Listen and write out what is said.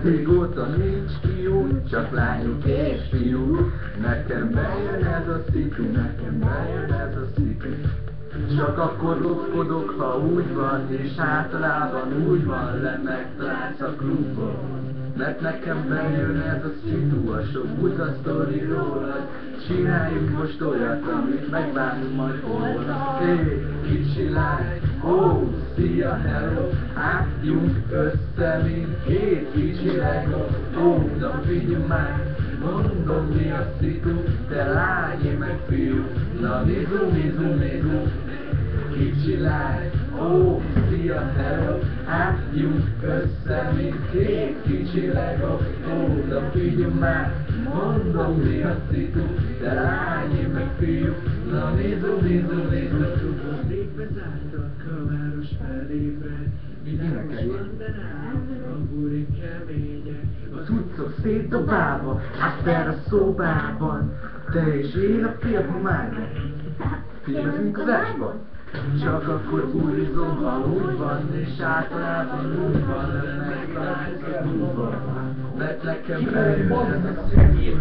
Régóta nincs kiút, csak lányok és fiúk. Nekem bejön ez a szitu, nekem bejön ez a szitu. Csak akkor lopkodok, ha úgy van, és általában úgy van, megtalálsz a klubban. Mert nekem bejön ez a szitu, a sok buta sztori rólad. Csináljunk most olyat, amit megbánunk majd holnap. Hé, kicsi lány, ó, szia, hello, átjunk össze, mint két kicsi Lego. Ó, na figyelj már, mondom mi a szitu, te lány, én meg fiú. Na mizu, mizu, mizu, kicsi lány, ó, szia, hello, átjunk össze, mint két kicsi Lego. Ó, na figyelj már, mondom mi a szitu, te lány, én meg fiú. Na mizu, mizu, mizu. Bezártak a város felébred, világos van, de nem, a burik kemények. A cuccok szétdobálva, átver a szobában. Te és én a filmmárban, filmezünk az ágyban. Csak akkor burizom, ha úgy van, és általában úgy van, de megtalálsz a klubban. Mert nekem bejön ez a szív.